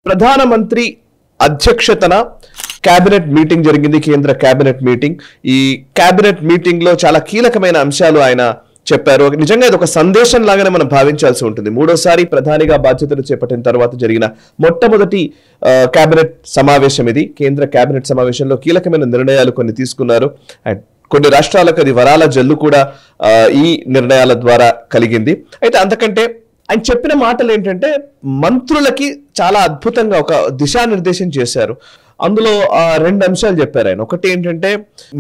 ప్రధానమంత్రి అధ్యక్షతన cabinet meeting జరిగింది. కేంద్ర కేబినెట్ మీటింగ్. ఈ కేబినెట్ మీటింగ్ లో చాలా కీలకమైన అంశాలు ఆయన చెప్పారు. నిజంగా ఇది ఒక సందేశం లాగానే మనం భావించాల్సి ఉంటుంది. మూడోసారి ప్రధానిగా బాధ్యతలు చేపట్టిన తర్వాత జరిగిన మొట్టమొదటి కేబినెట్ సమావేశం ఇది. కేంద్ర కేబినెట్ సమావేశంలో కీలకమైన నిర్ణయాలు కొన్ని తీసుకున్నారు. అండ్ కొన్ని రాష్ట్రాలకు అది వరాల జల్లు కూడా ఈ నిర్ణయాల ద్వారా కలిగింది. అయితే అంతకంటే ఆయన చెప్పిన మాటలు ఏంటంటే మంత్రులకి చాలా అద్భుతంగా ఒక దిశానిర్దేశం చేశారు. అందులో రెండు అంశాలు చెప్పారు ఆయన. ఒకటి ఏంటంటే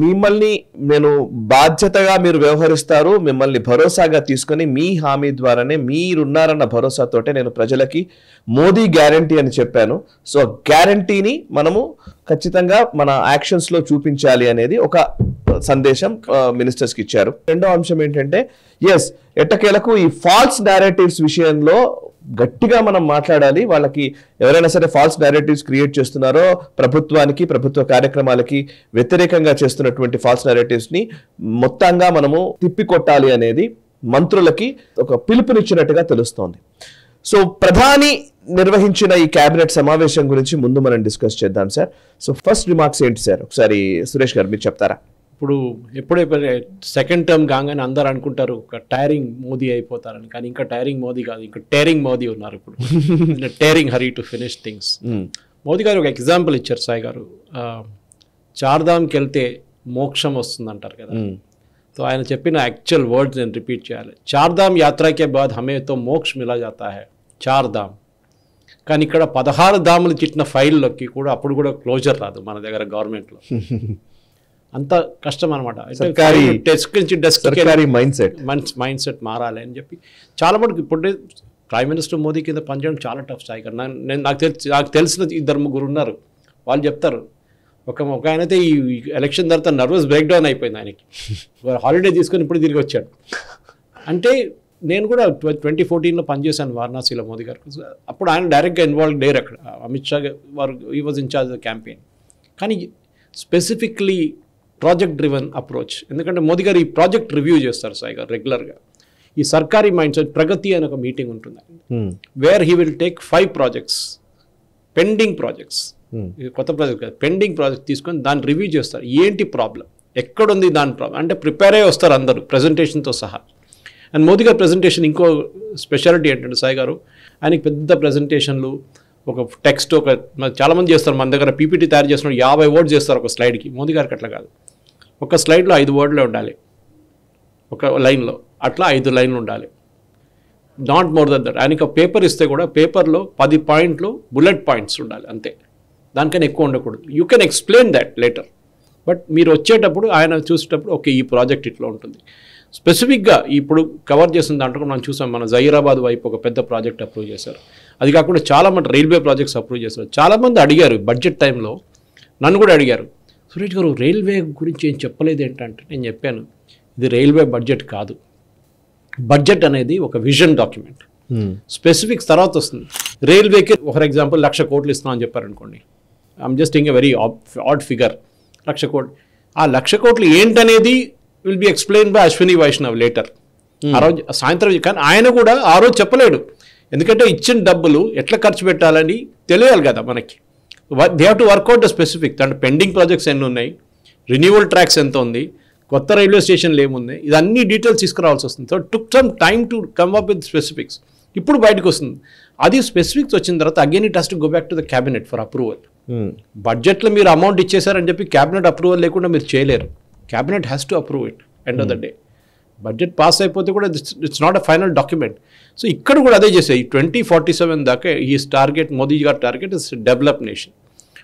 మిమ్మల్ని నేను బాధ్యతగా మీరు వ్యవహరిస్తారు, మిమ్మల్ని భరోసాగా తీసుకొని మీ హామీ ద్వారానే మీరున్నారన్న భరోసాతోటే నేను ప్రజలకి మోదీ గ్యారంటీ అని చెప్పాను. సో గ్యారంటీని మనము ఖచ్చితంగా మన యాక్షన్స్ లో చూపించాలి అనేది ఒక సందేశం మినిస్టర్స్ కి ఇచ్చారు. రెండో అంశం ఏంటంటే ఎట్టకేలకు ఈ ఫాల్స్ నారేటివ్స్ విషయంలో గట్టిగా మనం మాట్లాడాలి. వాళ్ళకి ఎవరైనా సరే ఫాల్స్ నారేటివ్స్ క్రియేట్ చేస్తున్నారో ప్రభుత్వానికి ప్రభుత్వ కార్యక్రమాలకి వ్యతిరేకంగా చేస్తున్నటువంటి ఫాల్స్ నారేటివ్స్ ని మొత్తంగా మనము తిప్పికొట్టాలి అనేది మంత్రులకి ఒక పిలుపునిచ్చినట్టుగా తెలుస్తోంది. సో ప్రధాని నిర్వహించిన ఈ కేబినెట్ సమావేశం గురించి ముందు మనం డిస్కస్ చేద్దాం సార్. సో ఫస్ట్ రిమార్క్స్ ఏంటి సార్? ఒకసారి సురేష్ గారు మీరు చెప్తారా? ఇప్పుడు ఎప్పుడైతే సెకండ్ టర్మ్ కాగానే అందరు అనుకుంటారు ఒక టైరింగ్ మోదీ అయిపోతారని, కానీ ఇంకా టైరింగ్ మోదీ కాదు, ఇంకా టేరింగ్ మోదీ ఉన్నారు ఇప్పుడు. Tearing hurry to finish things. Modi గారు ఒక ఎగ్జాంపుల్ ఇచ్చారు సాయి గారు. చార్ధామ్కి వెళ్తే మోక్షం వస్తుంది అంటారు కదా. సో ఆయన చెప్పిన యాక్చువల్ వర్డ్స్ నేను రిపీట్ చేయాలి. చార్ధామ్ యాత్రకే బాద్ హమే తో మోక్ష మిలా జాతా హై, చార్ధామ్. కానీ ఇక్కడ 16 ధాములు చిట్టిన ఫైల్లోకి కూడా అప్పుడు కూడా క్లోజర్ రాదు మన దగ్గర గవర్నమెంట్లో. అంత కష్టం అనమాట. డెస్క్ నుంచి డెస్క్ మైండ్ సెట్ మారాలి అని చెప్పి చాలా మటుకు ఇప్పుడే ప్రైమ్ మినిస్టర్ మోదీ కింద పనిచేయడం చాలా టఫ్ స్థాయి. నాకు తెలిసిన 2-3 ఉన్నారు. వాళ్ళు చెప్తారు ఒక ఆయన అయితే ఈ ఎలక్షన్ తర్వాత నర్వస్ బ్రేక్ డౌన్ అయిపోయింది ఆయనకి. హాలిడే తీసుకొని ఇప్పుడు తిరిగి వచ్చాడు. అంటే నేను కూడా 2014లో పనిచేశాను వారణాసిలో మోదీ గారు. అప్పుడు ఆయన డైరెక్ట్గా ఇన్వాల్వ్ లేరు అక్కడ. అమిత్ షా వారు ఈ వాజ్ ఇన్ఛార్జ్ ఆఫ్ క్యాంపెయిన్. కానీ స్పెసిఫిక్లీ ప్రాజెక్ట్ డ్రివెన్ అప్రోచ్. ఎందుకంటే మోదీ గారు ఈ ప్రాజెక్ట్ రివ్యూ చేస్తారు సాయి గారు రెగ్యులర్గా. ఈ సర్కారీ మైండ్ సెట్ ప్రగతి అనే ఒక మీటింగ్ ఉంటుంది, where he will take 5 projects, pending projects, కొత్త ప్రాజెక్ట్ కాదు, పెండింగ్ ప్రాజెక్ట్ తీసుకొని దాన్ని రివ్యూ చేస్తారు. ఏంటి ప్రాబ్లం, ఎక్కడుంది దాని ప్రాబ్లం అంటే ప్రిపేర్ అయ్యి వస్తారు అందరూ ప్రెజెంటేషన్తో సహా. అండ్ మోదీ గారి ప్రెజెంటేషన్ ఇంకో స్పెషాలిటీ ఏంటంటే సాయి గారు, ఆయనకి పెద్ద ప్రెజెంటేషన్లు, ఒక టెక్స్ట్, చాలామంది చేస్తారు మన దగ్గర పీపీటీ తయారు చేస్తున్నారు 50 వర్డ్స్ చేస్తారు ఒక స్లైడ్కి. మోదీ గారికి అట్లా కాదు. ఒక స్లైడ్లో 5 వర్డ్లే ఉండాలి, ఒక లైన్లో అట్లా 5 లైన్లు ఉండాలి, నాట్ మోర్ దన్ దట్. ఆయనకి పేపర్ ఇస్తే కూడా పేపర్లో 10 పాయింట్లు బుల్లెట్ పాయింట్స్ ఉండాలి అంతే, దానికన్నా ఎక్కువ ఉండకూడదు. You can explain that later, but మీరు వచ్చేటప్పుడు ఆయన చూసేటప్పుడు ఓకే ఈ ప్రాజెక్ట్ ఇట్లా ఉంటుంది. స్పెసిఫిక్గా ఇప్పుడు కవర్ చేసిన దాంట్లో మనం చూసాం, మన జహీరాబాద్ వైపు ఒక పెద్ద ప్రాజెక్ట్ అప్రూవ్ చేశారు. అది కాకుండా చాలా మంది రైల్వే ప్రాజెక్ట్స్ అప్రూవ్ చేశారు. చాలామంది అడిగారు బడ్జెట్ టైంలో, నన్ను కూడా అడిగారు, సురేష్ గారు రైల్వే గురించి ఏం చెప్పలేదు ఏంటంటే నేను చెప్పాను, ఇది రైల్వే బడ్జెట్ కాదు. బడ్జెట్ అనేది ఒక విజన్ డాక్యుమెంట్. స్పెసిఫిక్స్ తర్వాత వస్తుంది. రైల్వేకి ఫర్ ఎగ్జాంపుల్ 1,00,000 కోట్లు ఇస్తున్నాం అని చెప్పారు అనుకోండి, I'm just thinking very odd figure, 1,00,000 కోట్లు. ఆ 1,00,000 కోట్లు ఏంటనేది will be explain by Ashwini Vaishnaw later. ఆ రోజు సాయంత్రం. కానీ ఆయన కూడా ఆ రోజు చెప్పలేడు, ఎందుకంటే ఇచ్చిన డబ్బులు ఎట్లా ఖర్చు పెట్టాలని తెలియాలి కదా మనకి. They have to work out the specific. అంటే పెండింగ్ ప్రాజెక్ట్స్ ఎన్ని ఉన్నాయి, రిన్యూవల్ ట్రాక్స్ ఎంత ఉంది, కొత్త రైల్వే స్టేషన్లు ఏముంది, ఇదన్నీ డీటెయిల్స్ తీసుకురావాల్సి వస్తుంది. So took some time to come up with specifics. ఇప్పుడు బయటకు వస్తుంది. అది స్పెసిఫిక్స్ వచ్చిన తర్వాత again it has to go back to the cabinet for approval. బడ్జెట్లో మీరు అమౌంట్ ఇచ్చేసారని చెప్పి క్యాబినెట్ అప్రూవల్ లేకుండా మీరు చేయలేరు. Cabinet has to approve it end of the day. Budget pass అయిపోతే కూడా it's not a final document. So ఇక్కడ కూడా అదే చేసాయి. 2047 దాకా ఈ టార్గెట్, మోదీ గారి టార్గెట్ ఇస్ డెవలప్ నేషన్.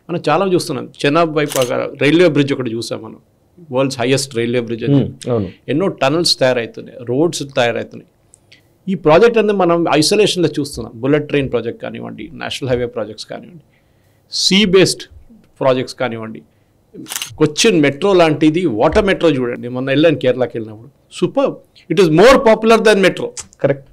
మనం చాలా చూస్తున్నాం. చెనాబ్ వైపు రైల్వే బ్రిడ్జ్ ఒకటి చూసాం మనం, వరల్డ్స్ హైయెస్ట్ రైల్వే బ్రిడ్జ్ అని. ఎన్నో టనల్స్ తయారవుతున్నాయి, రోడ్స్ తయారవుతున్నాయి. ఈ ప్రాజెక్ట్ అనేది మనం ఐసోలేషన్లో చూస్తున్నాం. బుల్లెట్ ట్రైన్ ప్రాజెక్ట్ కానివ్వండి, నేషనల్ హైవే ప్రాజెక్ట్స్ కానివ్వండి, సీ బేస్డ్ ప్రాజెక్ట్స్ కానివ్వండి, కొచ్చిన్ మెట్రో లాంటిది, వాటర్ మెట్రో చూడండి. మొన్న వెళ్ళాను కేరళకి వెళ్ళినప్పుడు, super. It is more popular than metro. Correct.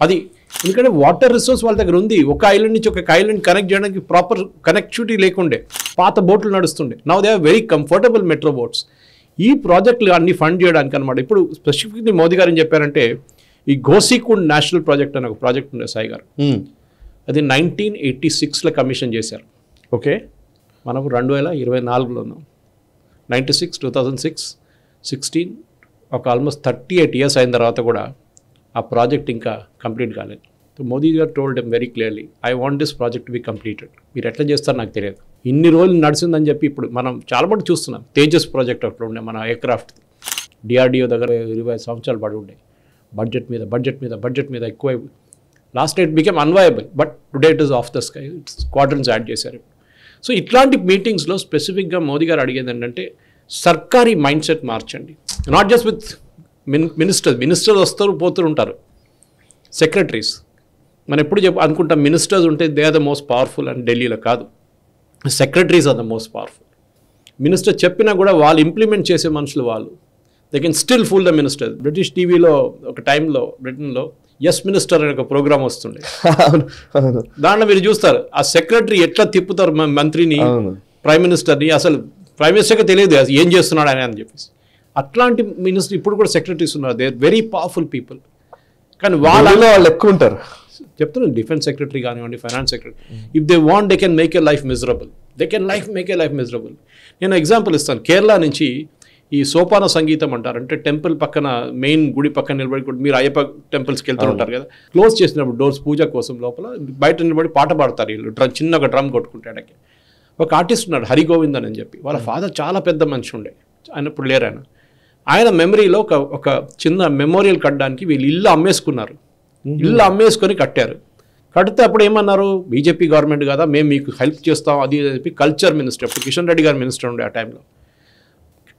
అది ఎందుకంటే వాటర్ రిసోర్స్ వాళ్ళ దగ్గర ఉంది. ఒక ఐలాండ్ నుంచి ఒక ఐలాండ్ కనెక్ట్ చేయడానికి ప్రాపర్ కనెక్టివిటీ లేకుండే, పాత బోట్లు నడుస్తుండే. Now they are very comfortable metro boats. ఈ ప్రాజెక్టులు అన్ని ఫండ్ చేయడానికి అనమాట. ఇప్పుడు స్పెసిఫిక్లీ మోదీ గారు ఏం చెప్పారంటే, ఈ గోసీకుండ్ నేషనల్ ప్రాజెక్ట్ అనే ఒక ప్రాజెక్ట్ ఉండే సాయి గారు. అది 1986లో కమిషన్ చేశారు. ఓకే, మనకు 2024లో ఉన్నాం. 96, 2006, 16 ఒక ఆల్మోస్ట్ 38 years అయిన తర్వాత కూడా ఆ ప్రాజెక్ట్ ఇంకా కంప్లీట్ కాలేదు. మోదీ గారు told them very clearly, I want this project to be completed. మీరు ఎట్లా చేస్తారో నాకు తెలియదు. ఇన్ని రోజులు నడిచిందని చెప్పి ఇప్పుడు మనం చాలా మటు చూస్తున్నాం. తేజస్ ప్రాజెక్ట్ అక్కడ ఉండే మన ఎయిర్క్రాఫ్ట్ డిఆర్డిఓ దగ్గర 20 సంవత్సరాలు పడి ఉండే. బడ్జెట్ మీద ఎక్కువ. Last it became unviable, but today it is off the sky. Quadrants add చేశారు. సో ఇట్లాంటి మీటింగ్స్లో స్పెసిఫిక్గా మోదీ గారు అడిగేది ఏంటంటే సర్కారీ మైండ్ సెట్ మార్చండి. నాట్ జస్ట్ విత్ మినిస్టర్స్ వస్తారు పోతూ ఉంటారు, సెక్రటరీస్. మనం ఎప్పుడు అనుకుంటాం మినిస్టర్స్ ఉంటే they are the most powerful అని. ఢిల్లీలో కాదు, secretaries are the most powerful. Minister చెప్పినా కూడా వాళ్ళు ఇంప్లిమెంట్ చేసే మనుషులు వాళ్ళు. They can still fool the minister. British టీవీలో ఒక టైంలో బ్రిటన్లో ఎస్ మినిస్టర్ అనే ఒక ప్రోగ్రామ్ వస్తుండే. దాంట్లో మీరు చూస్తారు ఆ సెక్రటరీ ఎట్లా తిప్పుతారు మంత్రిని, ప్రైమ్ మినిస్టర్ని. అసలు ప్రైమ్ మినిస్టర్కి తెలియదు ఏం చేస్తున్నాడు అని చెప్పేసి. అట్లాంటి మినిస్టర్ ఇప్పుడు కూడా సెక్రటరీస్ ఉన్నారు. They are very powerful people. కానీ వాళ్ళు ఎక్కువ ఉంటారు. చెప్తున్నాను, డిఫెన్స్ సెక్రటరీ కానివ్వండి, finance secretary, if they want they can make a life miserable. నేను ఎగ్జాంపుల్ ఇస్తాను. కేరళ నుంచి ఈ సోపాన సంగీతం అంటారు. అంటే టెంపుల్ పక్కన, మెయిన్ గుడి పక్కన నిలబడి, మీరు అయ్యప్ప టెంపుల్స్కి వెళ్తూ ఉంటారు కదా, క్లోజ్ చేసినప్పుడు డోర్స్ పూజ కోసం లోపల బయట నిలబడి పాట పాడతారు వీళ్ళు. చిన్న ఒక డ్రమ్ కొట్టుకుంటాడకి. ఒక ఆర్టిస్ట్ ఉన్నాడు హరిగోవిందన్ అని చెప్పి. వాళ్ళ ఫాదర్ చాలా పెద్ద మనిషి ఉండే, ఆయన ఇప్పుడు లేరు. ఆయన మెమరీలో ఒక చిన్న మెమోరియల్ కట్టడానికి వీళ్ళు ఇల్లు అమ్మేసుకున్నారు. ఇల్లు అమ్మేసుకొని కట్టారు. కడితే అప్పుడు ఏమన్నారు, బీజేపీ గవర్నమెంట్ కదా, మేము మీకు హెల్ప్ చేస్తాం అది చెప్పి కల్చర్ మినిస్టర్, అప్పుడు కిషన్ రెడ్డి గారు మినిస్టర్ ఉండే ఆ టైంలో,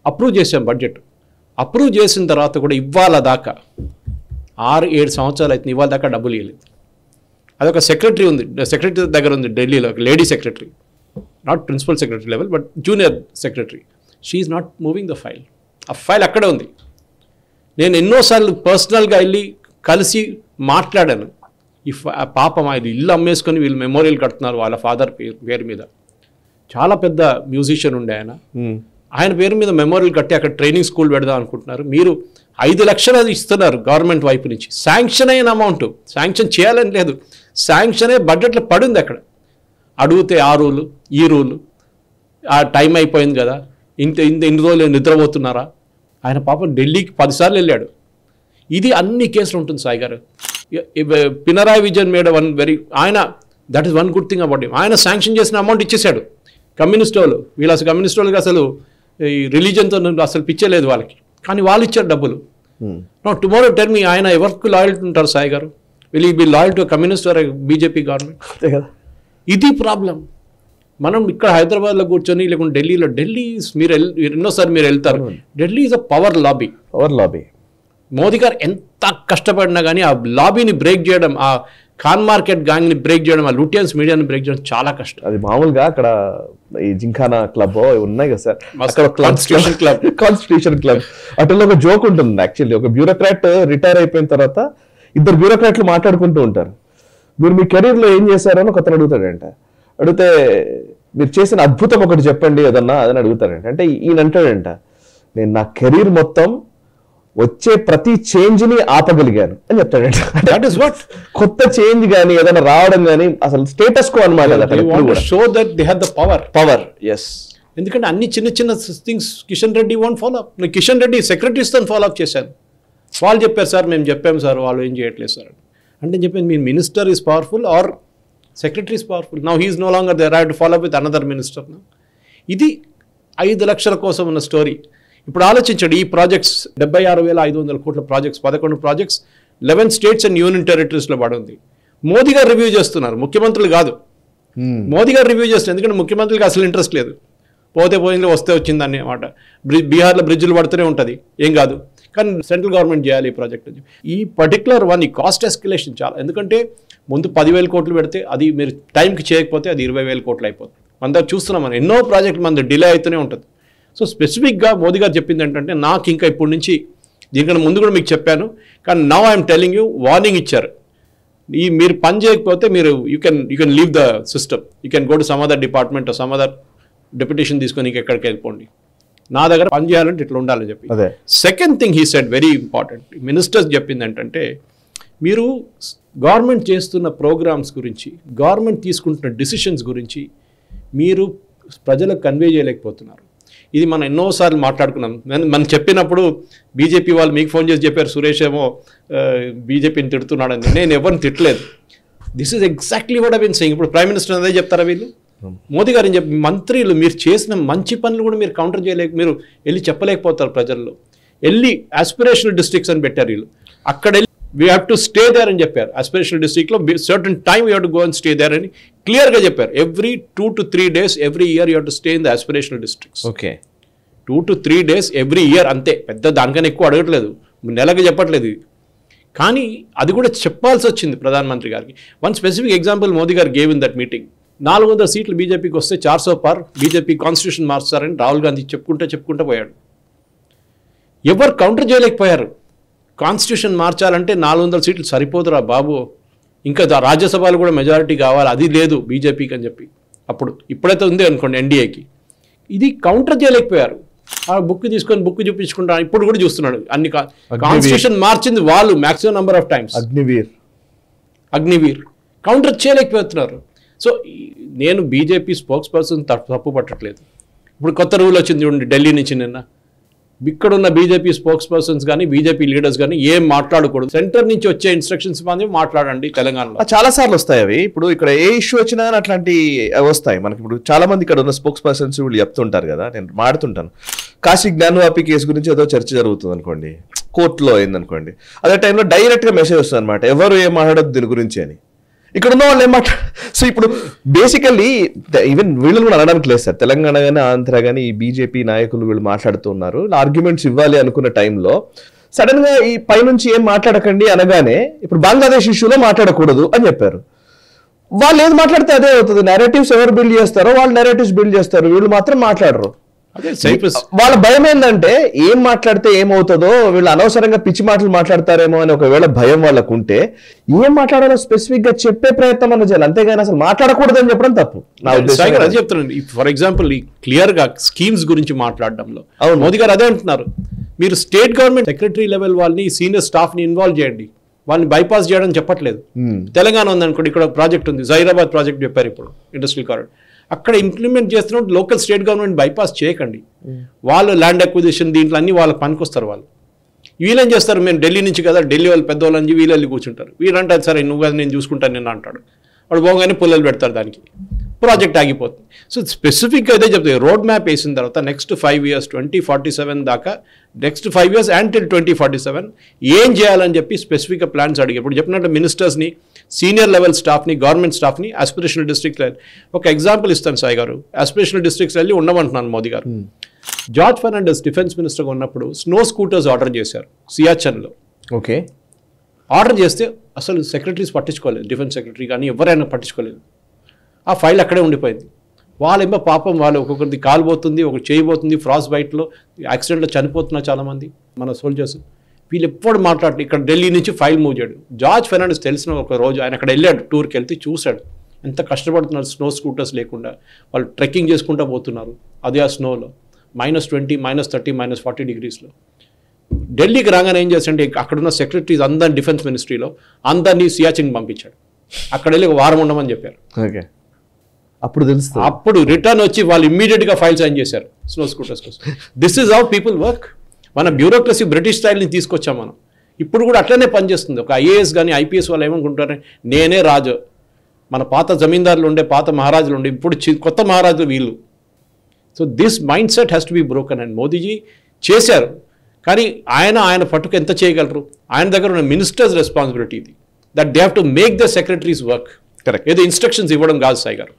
అప్రూవ్ చేసాం బడ్జెట్. అప్రూవ్ చేసిన తర్వాత కూడా ఇవాళ దాకా 6-7 సంవత్సరాలు అయితే ఇవాళ దాకా డబ్బులు ఇవ్వలేదు. అదొక సెక్రటరీ ఉంది, సెక్రటరీ దగ్గర ఉంది ఢిల్లీలో, ఒక lady secretary, not principal secretary level but junior secretary. She is not moving the file. ఆ ఫైల్ అక్కడే ఉంది. నేను ఎన్నోసార్లు పర్సనల్గా వెళ్ళి కలిసి మాట్లాడాను. పాపం ఆయన ఇల్లు అమ్మేసుకొని వీళ్ళు మెమోరియల్ కడుతున్నారు వాళ్ళ ఫాదర్ పేరు మీద. చాలా పెద్ద మ్యూజిషియన్ ఉండే ఆయన పేరు మీద మెమోరియల్ కట్టి అక్కడ ట్రైనింగ్ స్కూల్ పెడదాం అనుకుంటున్నారు. మీరు 5 లక్షలు ఇస్తున్నారు గవర్నమెంట్ వైపు నుంచి. శాంక్షన్ అయిన అమౌంట్, శాంక్షన్ చేయాలని లేదు, శాంక్షన్ అయ్యే బడ్జెట్లో పడింది అక్కడ. అడిగితే ఆ రూలు ఈ రూలు, ఆ టైం అయిపోయింది కదా, ఇన్ని రోజులు నిద్రపోతున్నారా. ఆయన పాపం ఢిల్లీకి 10 సార్లు వెళ్ళాడు. ఇది అన్ని కేసులు ఉంటుంది సాయి గారు. పినరాయి విజయన్ మేడ్ ఆయన that is one good thing about him. ఆయన శాంక్షన్ చేసిన అమౌంట్ ఇచ్చేశాడు. కమ్యూనిస్ట్ వాళ్ళు, వీళ్ళు అసలు కమ్యూనిస్ట్ వాళ్ళకి అసలు ఈ రిలీజన్తో అసలు పిచ్చలేదు వాళ్ళకి, కానీ వాళ్ళు ఇచ్చారు డబ్బులు. నో టుమారో టెల్ మీ, ఆయన ఎవరికి లాయల్టీ ఉంటారు సాయి గారు? Will you be loyal to communist or BJP government? ఇది ప్రాబ్లం. మనం ఇక్కడ హైదరాబాద్లో కూర్చొని, లేకుంటే ఢిల్లీ మీరు ఎన్నోసారి మీరు వెళ్తారు, Delhi is a power lobby. Modi గారు ఎంత కష్టపడినా కానీ ఆ లాబీని బ్రేక్ చేయడం, ఆ ఖాన్ మార్కెట్ గ్యాంగ్ని బ్రేక్ చేయడం, ఆ లూటియన్స్ మీడియాని బ్రేక్ చేయడం చాలా కష్టం. అది మామూలుగా అక్కడ ఈ జింఖానా క్లబ్ ఉన్నాయి కదా సార్, కాన్స్టిట్యూషన్ క్లబ్ అట్లా ఒక జోక్ ఉంటుంది. యాక్చువల్లీ ఒక బ్యూరోక్రాట్ రిటైర్ అయిపోయిన తర్వాత 2 బ్యూరోక్రాట్లు మాట్లాడుకుంటూ ఉంటారు. మీరు మీ కెరీర్ లో ఏం చేశారని ఒకతను అడుగుతాడంట. అడిగితే మీరు చేసిన అద్భుతం ఒకటి చెప్పండి ఏదన్నా అని అడుగుతాడంట. అంటే ఈయన అంటాడంట, నేను నా కెరీర్ మొత్తం వచ్చే ప్రతి చేంజ్ ని ఆపగలిగాను అని చెప్తాడంట. దట్ ఇస్ వాట్, కొత్త చేంజ్ గానీ ఏదైనా రావడం కానీ అసలు స్టేటస్ కో అన్నమాట. So that they have the power. Yes, ఎందుకంటే అన్ని చిన్న things Kishan Reddy won't follow up. నేను కిషన్ రెడ్డి సెక్రటరీస్తో ఫాలో అప్ చేశాను. వాళ్ళు చెప్పారు సార్, మేము చెప్పాము సార్, వాళ్ళు ఏం చేయట్లేదు సార్ అంటే చెప్పాను. మీ minister is powerful or secretary is powerful. Now he is no longer there, I have to follow up with another minister. ఇది 5 లక్షల కోసం ఉన్న స్టోరీ. ఇప్పుడు ఆలోచించండి, ఈ ప్రాజెక్ట్స్ 76,500 కోట్ల projects, 11 projects 11 states and union టెరిటరీస్లో పడింది. మోదీ గారు రివ్యూ చేస్తున్నారు, ముఖ్యమంత్రులు కాదు. మోదీ గారు రివ్యూ చేస్తున్నారు, ఎందుకంటే ముఖ్యమంత్రికి అసలు ఇంట్రెస్ట్ లేదు. పోతే పోయింది, వస్తే వచ్చింది అన్నమాట. బీహార్లో బ్రిడ్జ్లు పడుతూనే ఉంటుంది, ఏం కాదు, కానీ సెంట్రల్ గవర్నమెంట్ చేయాలి ఈ ప్రాజెక్ట్. ఈ పర్టికులర్ వన్, ఈ కాస్ట్ ఎస్కలేషన్ చాలా. ఎందుకంటే ముందు 10,000 కోట్లు పెడితే అది మీరు టైంకి చేయకపోతే అది 20,000 కోట్లు అయిపోతుంది. మన దగ్గర చూస్తున్నాం, మనం ఎన్నో ప్రాజెక్టులు మన డిలే అవుతూనే ఉంటుంది. సో స్పెసిఫిక్గా మోదీ గారు చెప్పింది ఏంటంటే, నాకు ఇంకా ఇప్పటి నుంచి, దీనికన్నా ముందు కూడా మీకు చెప్పాను, కానీ now I'm telling you, warning ఇచ్చారు. మీరు పని చేయకపోతే మీరు you can leave the system, you can go to some other department, some other deputation తీసుకొని ఎక్కడికి వెళ్ళిపోండి, నా దగ్గర పని చేయాలంటే ఇట్లా ఉండాలని చెప్పి. Second thing he said very important, ministers చెప్పింది ఏంటంటే, మీరు గవర్నమెంట్ చేస్తున్న ప్రోగ్రామ్స్ గురించి, గవర్నమెంట్ తీసుకుంటున్న డిసిషన్స్ గురించి మీరు ప్రజలకు కన్వే చేయలేకపోతున్నారు. ఇది మనం ఎన్నోసార్లు మాట్లాడుకున్నాం. మనం చెప్పినప్పుడు బీజేపీ వాళ్ళు మీకు ఫోన్ చేసి చెప్పారు, సురేష్ ఏమో బీజేపీని తిడుతున్నాడని. నేను ఎవరిని తిట్టలేదు. This is exactly what I been saying. ఇప్పుడు ప్రైమ్ మినిస్టర్ అదే చెప్తారా వీళ్ళు? మోదీ గారు ఏం చెప్పి, మంత్రులు మీరు చేసిన మంచి పనులు కూడా మీరు కౌంటర్ మీరు వెళ్ళి చెప్పలేకపోతారు ప్రజల్లో. వెళ్ళి ఆస్పిరేషనల్ డిస్ట్రిక్ట్స్ అని పెట్టారు వీళ్ళు. అక్కడ వెళ్ళి we have to stay there అని చెప్పారు. ఆస్పిరేషనల్ డిస్ట్రిక్ట్లో certain time you have to go and stay there అని క్లియర్గా చెప్పారు. Every 2 to 3 days every year you have to stay in the aspirational districts. Okay, 2 to 3 days every year, అంతే. పెద్ద దానికన్నా ఎక్కువ అడగట్లేదు, నెలకు చెప్పట్లేదు. కానీ అది కూడా చెప్పాల్సి వచ్చింది ప్రధానమంత్రి గారికి. వన్ స్పెసిఫిక్ ఎగ్జాంపుల్ మోదీ గారు గేవ్ ఇన్ దట్ మీటింగ్. 400 సీట్లు బీజేపీకి వస్తే 400 పార్ బీజేపీ కాన్స్టిట్యూషన్ మార్చారని రాహుల్ గాంధీ చెప్పుకుంటూ పోయాడు. ఎవరు కౌంటర్ చేయలేకపోయారు. కాన్స్టిట్యూషన్ మార్చాలంటే 400 సీట్లు సరిపోదురా బాబు, ఇంకా రాజ్యసభలు కూడా మెజారిటీ కావాలి, అది లేదు బీజేపీకి అని చెప్పి. ఇప్పుడైతే ఉంది అనుకోండి ఎన్డీఏకి. ఇది కౌంటర్ చేయలేకపోయారు. ఆ బుక్ తీసుకొని బుక్ చూపించుకుంటా ఇప్పుడు కూడా చూస్తున్నాడు. అన్ని కాన్స్టిట్యూషన్ మార్చింది వాళ్ళు maximum number of times. Agniveer counter చేయలేకపోతున్నారు. సో నేను బీజేపీ స్పోక్స్ పర్సన్ తప్పు పట్టట్లేదు. ఇప్పుడు కొత్త రూల్ వచ్చింది చూడండి ఢిల్లీ నుంచి నిన్న. ఇక్కడున్న బీజేపీ స్పోక్స్ పర్సన్స్ కానీ బీజేపీ లీడర్స్ కానీ ఏం మాట్లాడకూడదు. సెంటర్ నుంచి వచ్చే ఇన్స్ట్రక్షన్స్ మాత్రం మాట్లాడండి. తెలంగాణలో చాలా సార్లు వస్తాయి అవి. ఇప్పుడు ఇక్కడ ఏ ఇష్యూ వచ్చినా అట్లాంటి వస్తాయి మనకి. ఇప్పుడు చాలా మంది ఇక్కడ ఉన్న స్పోక్స్ పర్సన్స్ వీళ్ళు చెప్తుంటారు కదా, నేను మాడుతుంటాను. కాశీ జ్ఞానవాపి కేసు గురించి ఏదో చర్చ జరుగుతుంది అనుకోండి, కోర్టులో అయిందనుకోండి. అదే టైంలో డైరెక్ట్గా మెసేజ్ వస్తుంది అనమాట, ఎవరు ఏం మాట్లాడద్దు దీని గురించి అని. ఇక్కడ ఉన్న వాళ్ళు ఏం సో ఇప్పుడు బేసికల్లీ ఈవెన్ వీళ్ళని కూడా అనడానికి లేదు సార్. తెలంగాణ కానీ ఆంధ్ర కానీ ఈ బీజేపీ నాయకులు వీళ్ళు మాట్లాడుతున్నారు, ఆర్గ్యుమెంట్స్ ఇవ్వాలి అనుకున్న టైంలో సడన్ గా ఈ పైనుంచి ఏం మాట్లాడకండి అనగానే ఇప్పుడు బంగ్లాదేశ్ ఇష్యూలో మాట్లాడకూడదు అని చెప్పారు. వాళ్ళు ఏది మాట్లాడితే అదే అవుతుంది. నెరేటివ్స్ ఎవరు బిల్డ్ చేస్తారో వాళ్ళు నెరేటివ్స్ బిల్డ్ చేస్తారు, వీళ్ళు మాత్రం మాట్లాడరు. వాళ్ళ భయం ఏంటంటే ఏం మాట్లాడితే ఏమవుతుందో, వీళ్ళు అనవసరంగా పిచ్చి మాటలు మాట్లాడతారేమో అని ఒకవేళ భయం వాళ్ళకు ఉంటే ఏం మాట్లాడాలో స్పెసిఫిక్ గా చెప్పే ప్రయత్నం అన్న చేయాలి, అంతేగాని అసలు మాట్లాడకూడదు అని చెప్పడం తప్పు. నా ఉద్దేశం అదే చెప్తున్నాను. ఫర్ ఎగ్జాంపుల్ ఈ క్లియర్ గా స్కీమ్స్ గురించి మాట్లాడడంలో మోదీ గారు అదే అంటున్నారు, మీరు స్టేట్ గవర్నమెంట్ సెక్రటరీ లెవెల్ వాళ్ళని సీనియర్ స్టాఫ్ ని ఇన్వాల్వ్ చేయండి, వాళ్ళని బైపాస్ చేయడం చెప్పట్లేదు. తెలంగాణ ఉందనుకోండి, ఇక్కడ ప్రాజెక్ట్ ఉంది, జైరాబాద్ ప్రాజెక్ట్ చెప్పారు ఇప్పుడు ఇండస్ట్రియల్ కారిడార్. అక్కడ ఇంప్లిమెంట్ చేస్తున్నప్పుడు లోకల్ స్టేట్ గవర్నమెంట్ బైపాస్ చేయకండి. వాళ్ళు ల్యాండ్ అక్విజిషన్ దీంట్లో అన్ని వాళ్ళ పనికొస్తారు. వాళ్ళు వీళ్ళేం చేస్తారు, మేము ఢిల్లీ నుంచి కదా, ఢిల్లీ వాళ్ళు పెద్దవాళ్ళు అని వీళ్ళు వెళ్ళి కూర్చుంటారు. వీళ్ళంటారు సరే నువ్వు కదా నేను చూసుకుంటాను నిన్న అంటాడు. వాడు పోగానే పుల్లలు పెడతారు, దానికి ప్రాజెక్ట్ ఆగిపోతుంది. సో స్పెసిఫిక్గా అదే చెప్తాయి. రోడ్ మ్యాప్ వేసిన తర్వాత నెక్స్ట్ 5 years 2047 దాకా, నెక్స్ట్ 5 years until 2047 ఏం చేయాలని చెప్పి స్పెసిఫిక్గా ప్లాన్స్ అడిగి ఇప్పుడు చెప్పినట్టు మినిస్టర్స్ని, సీనియర్ లెవెల్ స్టాఫ్ని, గవర్నమెంట్ స్టాఫ్ని ఆస్పిరేషనల్ డిస్ట్రిక్ట్ ఒక ఎగ్జాంపుల్ ఇస్తాను సాయి గారు. ఆస్పిరేషనల్ డిస్ట్రిక్ట్స్ వెళ్ళి ఉండమంటున్నాను మోదీ గారు. జార్జ్ ఫెర్నాండెస్ డిఫెన్స్ మినిస్టర్గా ఉన్నప్పుడు స్నో స్కూటర్స్ ఆర్డర్ చేశారు సియాచెన్లో. ఓకే, ఆర్డర్ చేస్తే అసలు సెక్రటరీస్ పట్టించుకోలేదు, డిఫెన్స్ సెక్రటరీ కానీ ఎవరైనా పట్టించుకోలేదు. ఆ ఫైల్ అక్కడే ఉండిపోయింది. వాళ్ళేమో పాపం వాళ్ళు ఒక్కొక్కరిది కాలు పోతుంది, ఒకటి చేయబోతుంది, ఫ్రాస్ట్ బైట్లో యాక్సిడెంట్లో చనిపోతున్నారు చాలామంది మన సోల్జర్స్. వీళ్ళు ఎప్పుడు మాట్లాడు. ఇక్కడ ఢిల్లీ నుంచి ఫైల్ మూవ్ చేయడు. జార్జ్ ఫెర్నాండెస్ తెలిసిన ఒక రోజు ఆయన అక్కడ వెళ్ళాడు, టూర్కి వెళ్తే చూశాడు ఎంత కష్టపడుతున్నారు. స్నో స్కూటర్స్ లేకుండా వాళ్ళు ట్రెక్కింగ్ చేసుకుంటూ పోతున్నారు, అదే ఆ స్నోలో -20, -30, -40 degreesలో. ఢిల్లీకి రాగానే ఏం చేస్తాడంటే అక్కడున్న సెక్రటరీస్ అందరినీ డిఫెన్స్ మినిస్ట్రీలో అందరినీ సియాచిన్ పంపించాడు. అక్కడ వెళ్ళి ఒక వారం ఉండమని చెప్పారు. ఓకే, అప్పుడు తెలుసు. అప్పుడు రిటర్న్ వచ్చి వాళ్ళు ఇమ్మీడియట్గా ఫైల్ సైన్ చేశారు స్నో స్కూటర్స్ కోసం. This is how people work. మన బ్యూరోక్రసీ బ్రిటిష్ స్టైల్ని తీసుకొచ్చాం మనం. ఇప్పుడు కూడా అట్లనే పనిచేస్తుంది. ఒక ఐఏఎస్ కానీ ఐపీఎస్ వాళ్ళు ఏమనుకుంటారు, నేనే రాజు, మన పాత జమీందారులు ఉండే, పాత మహారాజులు ఉండే, ఇప్పుడు కొత్త మహారాజులు వీళ్ళు. So this mind set has to be broken. And Modiji చేశారు. కానీ ఆయన పట్టుకు ఎంత చేయగలరు? ఆయన దగ్గర ఉన్న మినిస్టర్స్ రెస్పాన్సిబిలిటీ ఇది, that they have to make the secretaries work. Correct, ఏదో ఇన్స్ట్రక్షన్స్ ఇవ్వడం కాదు సాయి గారు.